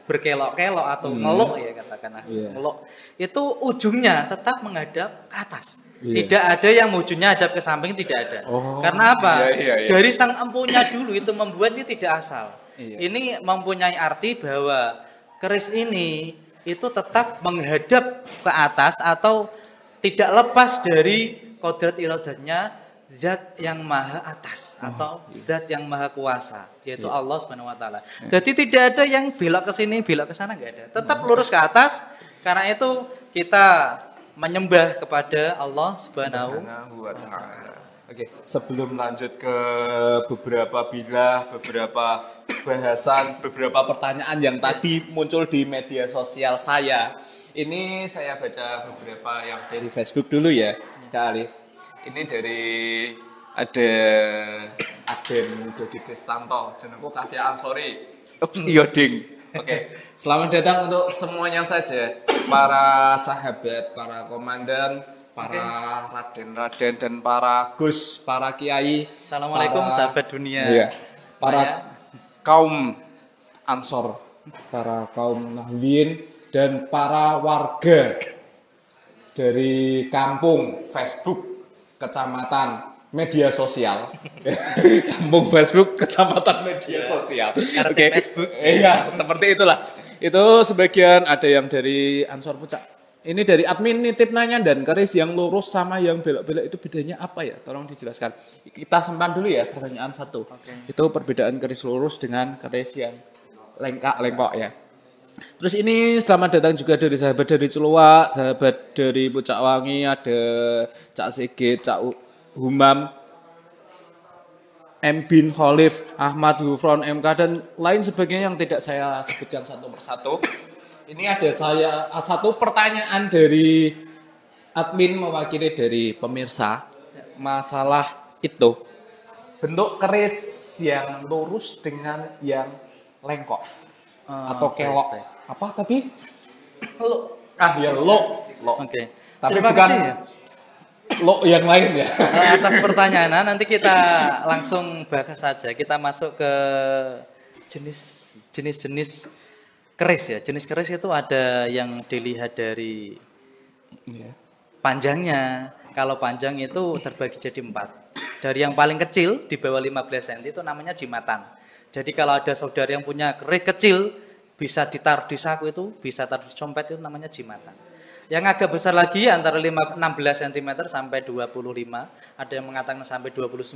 berkelok-kelok atau ngelok ya katakan ngelok, itu ujungnya tetap menghadap ke atas. Tidak ada yang ujungnya hadap ke samping, tidak ada. Karena apa? Dari sang empunya dulu itu membuat ini tidak asal. Ini mempunyai arti bahwa keris ini itu tetap menghadap ke atas atau tidak lepas dari kodrat iradatnya Zat yang maha atas atau Zat yang maha kuasa, yaitu Allah Subhanahu wa taala. Jadi tidak ada yang belok ke sini, belok ke sana, enggak ada. Tetap lurus ke atas. Karena itu kita menyembah kepada Allah Subhanahu wa taala. Oke, sebelum lanjut ke beberapa bahasan, beberapa pertanyaan yang tadi muncul di media sosial saya. Ini saya baca beberapa yang dari Facebook dulu ya, Kak Ali. Ini dari ada Aden Dodi Kristanto, jenengku Kavya Ansori. Iya ding. Oke, selamat datang untuk semuanya saja, para sahabat, para komandan, para raden-raden dan para gus, para kiai. Assalamualaikum sahabat dunia. Iya, para kaum Ansor, para kaum Nahdliyin dan para warga dari kampung, Facebook, kecamatan, media sosial. Kampung Facebook, kecamatan, media sosial. Oke. Facebook. Iya, seperti itulah. Itu sebagian ada yang dari Ansor Pucak. Ini dari admin nitip nanya, dan keris yang lurus sama yang belok-belok itu bedanya apa ya? Tolong dijelaskan. Kita simpan dulu ya pertanyaan satu. Itu perbedaan keris lurus dengan keris yang lengkok ya. Terus ini selamat datang juga dari sahabat dari Ciluak, sahabat dari Pucak Wangi, ada Cak Sigit, Cak Humam. M. Bin Khalif, Ahmad Gufron, MK, dan lain sebagainya yang tidak saya sebutkan satu persatu. Ini ada satu pertanyaan dari admin mewakili dari pemirsa. Masalah itu, bentuk keris yang lurus dengan yang lengkok atau kelok. Baik. Apa tadi? Lo. Ya lo. Oke. Tapi Terima bukan kasih ya. lo yang lain ya. Atas pertanyaan, nanti kita langsung bahas saja. Kita masuk ke jenis-jenis keris ya. Jenis keris itu ada yang dilihat dari panjangnya. Kalau panjang itu terbagi jadi 4. Dari yang paling kecil di bawah 15 cm itu namanya jimatan. Jadi kalau ada saudara yang punya keris kecil bisa ditaruh di saku itu, bisa taruh di dompet itu namanya jimatan. Yang agak besar lagi antara 16 cm sampai 25, ada yang mengatakan sampai 29,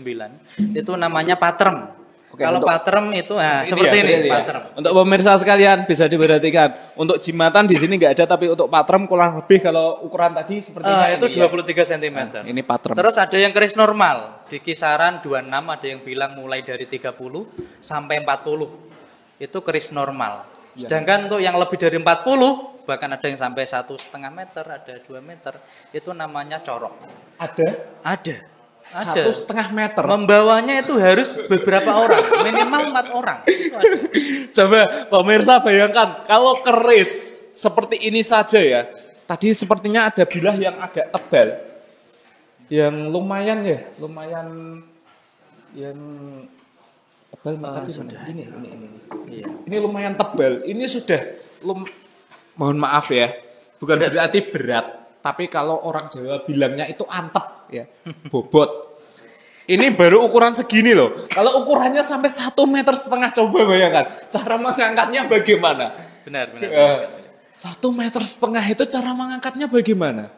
itu namanya patrem. Oke, kalau patrem itu seperti ini ya. patrem. Untuk pemirsa sekalian bisa diperhatikan. Untuk jimatan di sini nggak ada, tapi untuk patrem kurang lebih kalau ukuran tadi sepertinya Itu 23 cm. Ini patrem. Terus ada yang keris normal di kisaran 26, ada yang bilang mulai dari 30 sampai 40. Itu keris normal. Sedangkan untuk yang lebih dari 40, bahkan ada yang sampai 1,5 meter, ada 2 meter, itu namanya corok. Ada. 1,5 meter. Membawanya itu harus beberapa orang, minimal 4 orang. Itu ada. Coba pemirsa bayangkan kalau keris seperti ini saja ya. Tadi sepertinya ada bilah yang agak tebal, yang lumayan yang tebal. Tadi ini. Iya. Ini lumayan tebal. Ini sudah mohon maaf ya, bukan berarti berat, tapi kalau orang Jawa bilangnya itu antep ya, bobot. Ini baru ukuran segini loh. Kalau ukurannya sampai 1,5 meter, coba bayangkan cara mengangkatnya bagaimana. Benar. 1,5 meter itu cara mengangkatnya bagaimana?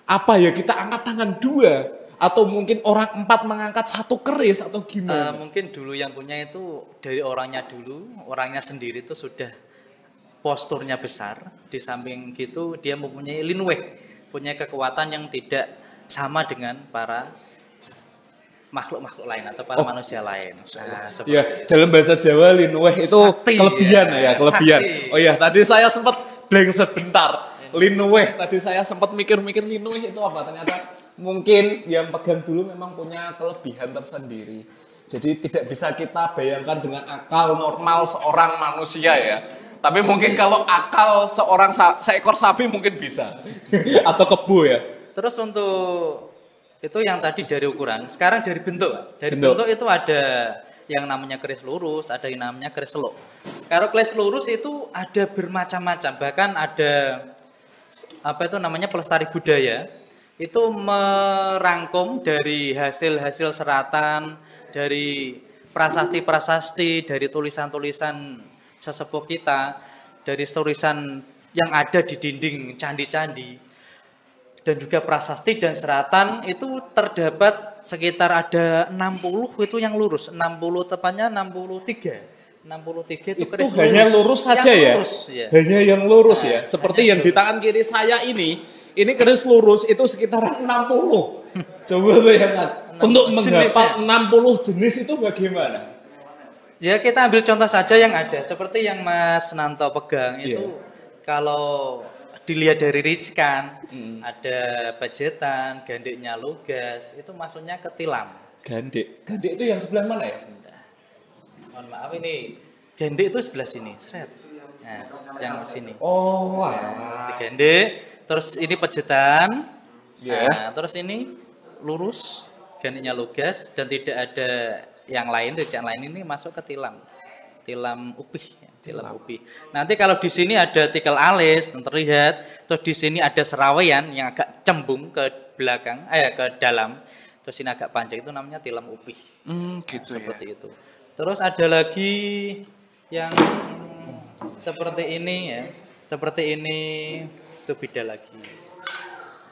Apa ya kita angkat tangan 2? Atau mungkin orang 4 mengangkat 1 keris atau gimana? Mungkin dulu yang punya itu dari orangnya dulu, orangnya sendiri itu sudah posturnya besar. Di samping gitu dia mempunyai linweh, punya kekuatan yang tidak sama dengan para makhluk-makhluk lain atau para manusia lain. Ya, dalam bahasa Jawa linweh itu sakti, kelebihan ya, kelebihan. Sakti. Oh ya, tadi saya sempat blank sebentar. Linweh, tadi saya sempat mikir-mikir linweh itu apa? Ternyata mungkin yang pegang dulu memang punya kelebihan tersendiri. Jadi tidak bisa kita bayangkan dengan akal normal seorang manusia ya. Tapi mungkin kalau akal seekor sapi mungkin bisa. Atau kebo ya. Terus untuk itu yang tadi dari ukuran, sekarang dari bentuk. Dari bentuk itu ada yang namanya keris lurus, ada yang namanya keris selok. Kalau keris lurus itu ada bermacam-macam, bahkan ada namanya pelestari budaya. Itu merangkum dari hasil-hasil seratan, dari prasasti-prasasti, dari tulisan-tulisan sesepuh kita, dari tulisan yang ada di dinding candi-candi, dan juga prasasti dan seratan itu terdapat sekitar ada 60 itu yang lurus, 60 tepatnya 63 itu keris lurus. Hanya lurus saja ya? Hanya yang lurus ya? Seperti yang di tangan kiri saya ini keris lurus itu sekitar 60. Coba bayangkan, untuk menghafal 60 jenis itu bagaimana? Ya kita ambil contoh saja yang ada, seperti yang Mas Nanto pegang itu kalau dilihat dari ricikan, ada pejetan, gandiknya lugas, itu masuknya ke tilam. Gandik itu yang sebelah mana ya? Mohon maaf ini, gandik itu sebelah sini, seret. Nah, yang sini. Oh, gandik, terus ini pejetan, nah, terus ini lurus, gandiknya lugas, dan tidak ada yang lain, ricikan lain ini masuk ke tilam upih. Nanti kalau di sini ada tikel alis terlihat, terus di sini ada serawean yang agak cembung ke belakang, ke dalam, terus ini agak panjang, itu namanya tilam upih. Gitu seperti itu. Terus ada lagi yang seperti ini ya, seperti ini itu beda lagi.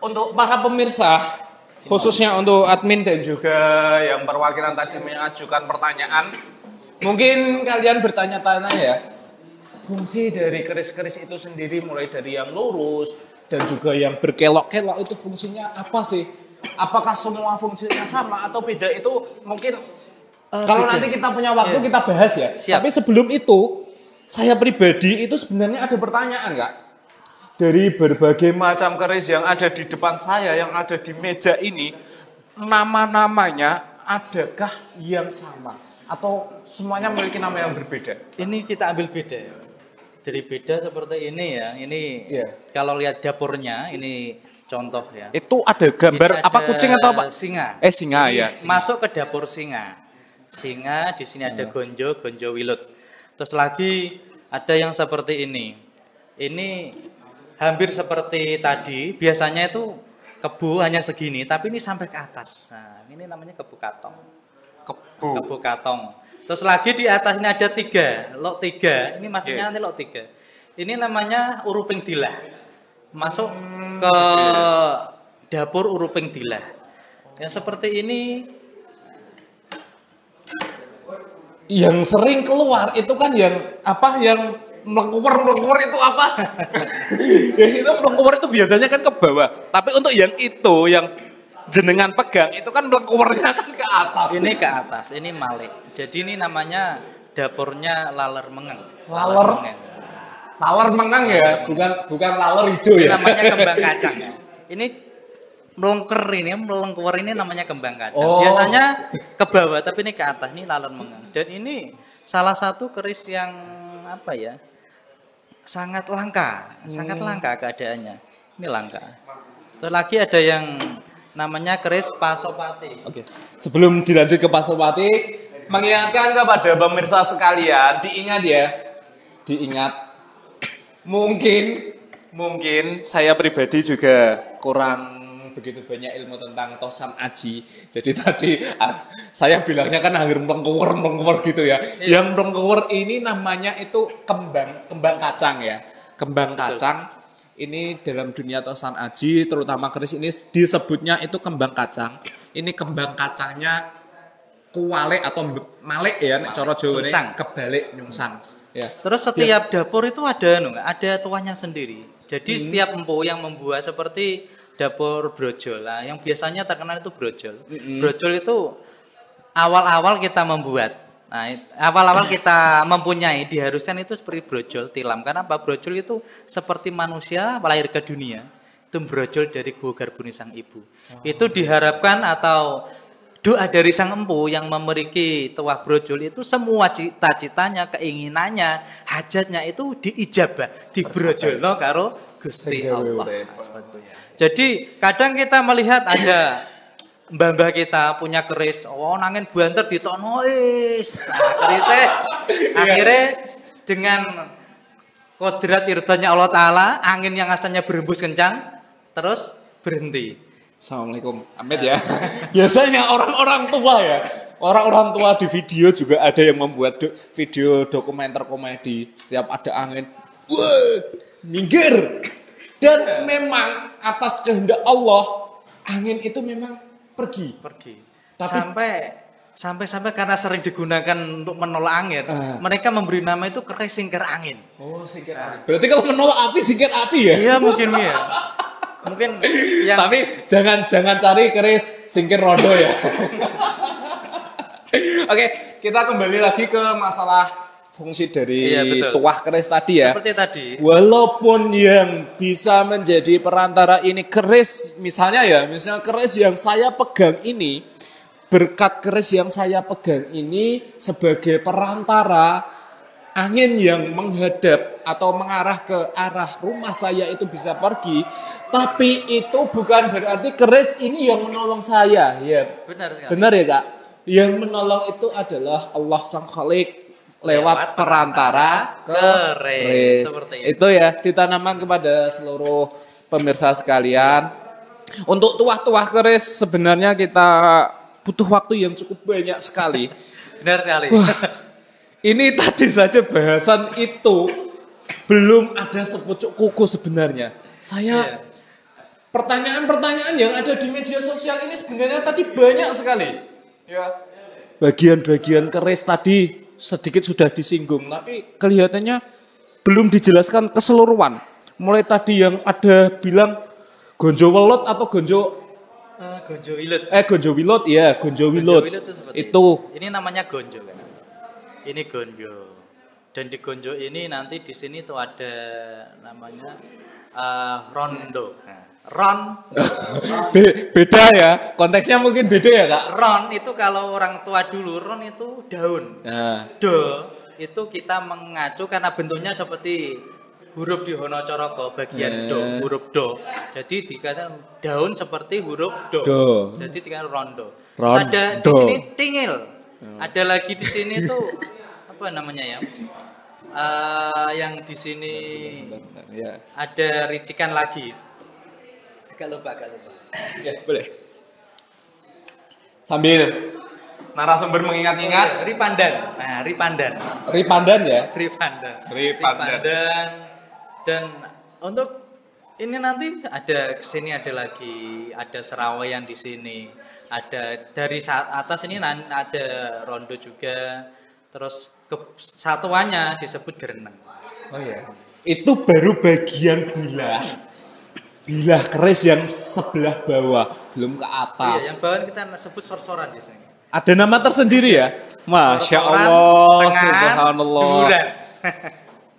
Untuk para pemirsa, khususnya untuk admin dan juga yang perwakilan tadi mengajukan pertanyaan, mungkin kalian bertanya-tanya ya, fungsi dari keris-keris itu sendiri mulai dari yang lurus dan juga yang berkelok-kelok itu fungsinya apa sih? Apakah semua fungsinya sama atau beda? Itu mungkin Kalau nanti kita punya waktu kita bahas ya. Siap. Tapi sebelum itu, saya pribadi itu sebenarnya ada pertanyaan, Kak. Dari berbagai macam keris yang ada di depan saya, yang ada di meja ini, nama-namanya adakah yang sama? Atau semuanya memiliki nama yang berbeda? Ini kita ambil beda. Jadi beda seperti ini ya. Ini Iya. kalau lihat dapurnya, ini contoh ya. Itu ada gambar Ini apa ada kucing atau apa? Singa. Singa ya. Masuk ke dapur singa. Singa, di sini ada gonjo wilut. Terus lagi ada yang seperti ini. Ini hampir seperti tadi. Biasanya itu kebu hanya segini, tapi ini sampai ke atas. Nah, ini namanya kebu katong. Kebu katong. Terus lagi di atas ini ada 3, lot 3. Ini maksudnya nanti lot 3. Ini namanya uruping dilah. Masuk ke dapur uruping dilah. Yang seperti ini. Yang sering keluar itu kan yang apa, yang melengkur itu apa? Ya itu melengkur itu biasanya kan ke bawah. Tapi untuk yang itu yang jenengan pegang itu kan melengkurnya kan ke atas. Ini ke atas, ini malik. Jadi ini namanya dapurnya laler mengeng. Laler mengang ya, bukan laler hijau Ini ya. namanya kembang kacang. Ini melengkur ini namanya kembang kacang. Oh. Biasanya ke bawah, tapi ini ke atas, ini laler mengeng. Dan ini salah satu keris yang apa ya? Sangat langka keadaannya. Ini langka. Terus lagi ada yang namanya keris Pasopati. Oke. Sebelum dilanjut ke Pasopati, mengingatkan kepada pemirsa sekalian, diingat. Mungkin saya pribadi juga kurang begitu banyak ilmu tentang Tosan Aji. Jadi tadi saya bilangnya kan hampir melengkur gitu ya. Iya. Yang melengkur ini namanya itu kembang kacang ya. Kembang kacang. Ini dalam dunia Tosan Aji, terutama keris ini disebutnya itu kembang kacang. Ini kembang kacangnya kuwale atau malik ya, nek cara Jawane kebalik nyungsang. Ya. Terus setiap dapur itu ada tuahnya sendiri. Jadi setiap empu yang membuat seperti dapur brojol lah, yang biasanya terkenal itu brojol. Brojol itu awal-awal kita membuat. Nah, awal-awal kita mempunyai diharuskan itu seperti brojol tilam. Karena apa? Brojol itu seperti manusia lahir ke dunia. Itu brojol dari gua garbuni sang ibu. Itu diharapkan atau doa dari sang empu yang memiliki tuah brojol itu semua cita-citanya, keinginannya, hajatnya itu diijabah, dibrojolno karo Gusti Allah. Jadi kadang kita melihat ada mbah-mbah kita punya keris, nangin buanter ditonois. Nah, kerisnya akhirnya dengan kodrat irdanya Allah Ta'ala, angin yang asalnya berembus kencang, terus berhenti. Assalamualaikum, Amit ya. Biasanya orang-orang tua ya, orang-orang tua di video juga ada yang membuat video dokumenter komedi. Setiap ada angin, wah, minggir. Dan memang atas kehendak Allah, angin itu memang pergi. Tapi sampai karena sering digunakan untuk menolak angin, mereka memberi nama itu keris singkir angin. Oh, singkir angin. Berarti kalau menolak api, singkir api ya? Iya, mungkin ya. Mungkin yang... Tapi jangan cari keris singkir rodo ya. Oke, kita kembali lagi ke masalah fungsi dari tuah keris tadi ya. Seperti tadi. Walaupun yang bisa menjadi perantara ini keris, misalnya keris yang saya pegang ini, berkat keris yang saya pegang ini sebagai perantara, angin yang menghadap atau mengarah ke arah rumah saya itu bisa pergi. Tapi itu bukan berarti keris ini yang menolong saya. Ya. Benar sekali. Benar ya Kak? Yang menolong itu adalah Allah Sang Khalik lewat perantara keris. Seperti itu ya, ditanamkan kepada seluruh pemirsa sekalian. Untuk tuah-tuah keris sebenarnya kita butuh waktu yang cukup banyak sekali. Benar sekali. Wah, ini tadi saja bahasan itu belum ada sepucuk kuku sebenarnya. Saya pertanyaan-pertanyaan yang ada di media sosial ini sebenarnya tadi banyak sekali. Ya. Bagian-bagian keris tadi sedikit sudah disinggung, tapi kelihatannya belum dijelaskan keseluruhan. Mulai tadi yang ada bilang gonjo welut atau gonjo Gonjo Wilut. Gonjo Wilut, iya, Gonjo Wilut. Itu seperti Itu. Ini namanya gonjo kan. Ini gonjo. Dan di gonjo ini nanti di sini tuh ada namanya rondo. Nah, ron. Beda ya, konteksnya mungkin beda ya kak. Ron itu kalau orang tua dulu, ron itu daun. Nah. Do itu kita mengacu karena bentuknya seperti huruf di Honocoroko bagian do, huruf do. Jadi dikatakan daun seperti huruf do. Jadi dikatakan rondo. Ada di sini tingil. Ada lagi di sini tuh apa namanya ya? Yang di sini ya. ada ricikan lagi. Agak lupa. Ya, boleh. Sambil narasumber mengingat-ingat. Ripandan. Nah, Ripandan ya? Ripandan. Dan untuk ini nanti ada kesini ada lagi, ada Serawayan di sini. Ada dari atas ini ada rondo juga. Terus kesatuannya disebut gereneng. Oh ya. Itu baru bagian bilah keris yang sebelah bawah, belum ke atas. Iya, yang bawah kita sebut sorsoran di sini. Ada nama tersendiri ya? Masya Allah, subhanallah.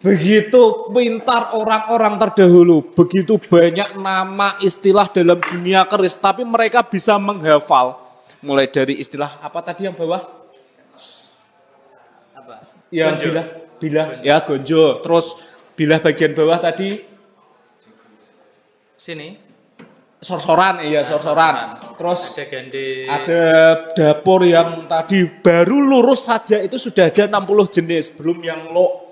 Begitu pintar orang-orang terdahulu, begitu banyak nama istilah dalam dunia keris, tapi mereka bisa menghafal. Mulai dari istilah apa tadi yang bawah? Apa? Yang bilah, ya gonjo. Terus bilah bagian bawah tadi? Sini sorsoran. Terus ada gandeng, ada dapur yang tadi baru lurus saja itu sudah ada 60 jenis, belum yang lo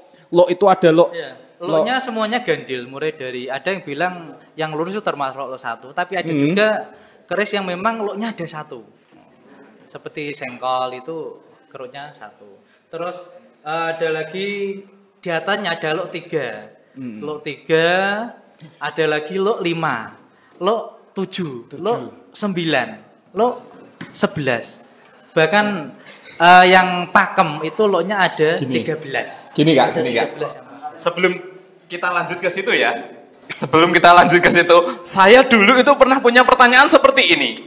itu ada lo. Iya. Lo-nya semuanya gandil, mulai dari ada yang bilang yang lurus itu termasuk lo satu, tapi ada juga keris yang memang lo-nya ada satu. Seperti sengkol itu kerutnya satu. Terus ada lagi di atasnya ada lo 3. Lo 3 ada lagi lo 5, lo 7, lo 9, lo 11. Bahkan yang pakem itu lo-nya ada 13. Gini kak. Sebelum kita lanjut ke situ ya. Saya dulu itu pernah punya pertanyaan seperti ini.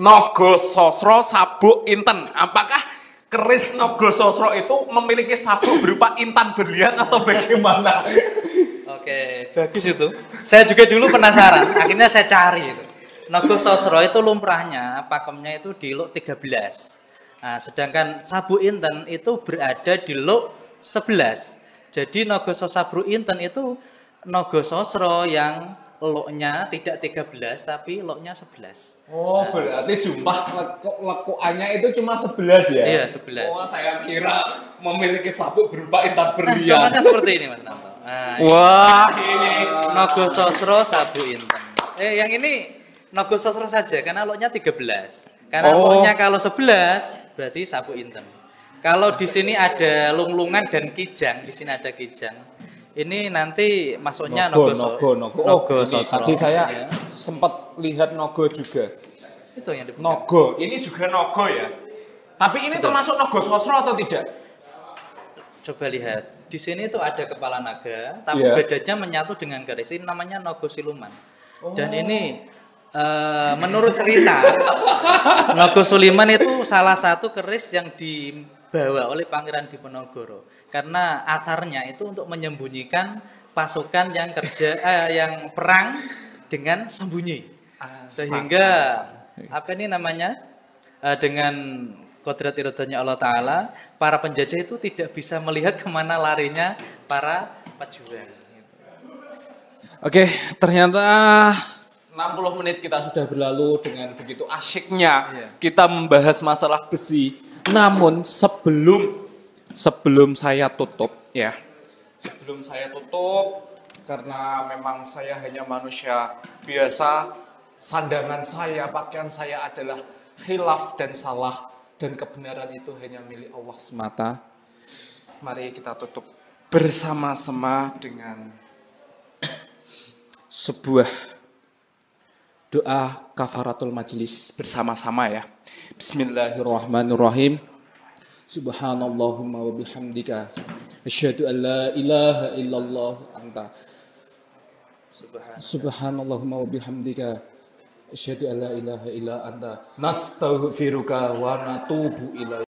Nogo Sosro sabuk inten. Apakah keris Nogo Sosro itu memiliki sabuk berupa intan berlian atau bagaimana? Oke, bagus itu. Saya juga dulu penasaran, akhirnya saya cari itu. Nogo Sosro itu lumrahnya, pakemnya itu di lok 13. Nah, sedangkan sabu inten itu berada di lok 11. Jadi Nogo Sabru inten itu Nogo Sosro yang loknya tidak 13 tapi loknya 11. Oh, berarti jumlah lekuannya itu cuma 11 ya? Iya, 11. Oh, saya kira memiliki sabuk berupa intan berlian. Contohnya seperti ini, Mas Nanto. Nah, wah, ini Nogo Sosro sabu inten. Yang ini Nogo Sosro saja karena loknya 13. Karena loknya kalau 11 berarti sabu inten. Kalau di sini ada lunglungan dan kijang, di sini ada kijang. Ini nanti masuknya Nogo Sosro. Tadi saya sempat lihat Nogo juga. Itu yang dibuka. Nogo, ini juga Nogo ya. Tapi ini termasuk Nogo Sosro atau tidak? Coba lihat. Di sini itu ada kepala naga, tapi bedanya menyatu dengan keris. Ini namanya Nogo Siluman. Dan ini menurut cerita Nogo Suliman itu salah satu keris yang dibawa oleh Pangeran Diponegoro karena atarnya itu untuk menyembunyikan pasukan yang yang perang dengan sembunyi sehingga apa ini namanya dengan kodrat iradanya Allah Ta'ala para penjajah itu tidak bisa melihat kemana larinya para pejuang. Oke, ternyata 60 menit kita sudah berlalu dengan begitu asyiknya kita membahas masalah besi. Namun sebelum saya tutup karena memang saya hanya manusia biasa, sandangan saya, pakaian saya adalah khilaf dan salah dan kebenaran itu hanya milik Allah semata. Mari kita tutup bersama-sama dengan sebuah doa kafaratul majlis bersama-sama ya. Bismillahirrahmanirrahim. Subhanallahumma wa bihamdika asyhadu an la ilaha illallah anta. Subhanallahumma wa bihamdika Asyhadu alla ilaha illa anta nastaghfiruka wa natubu ilaik.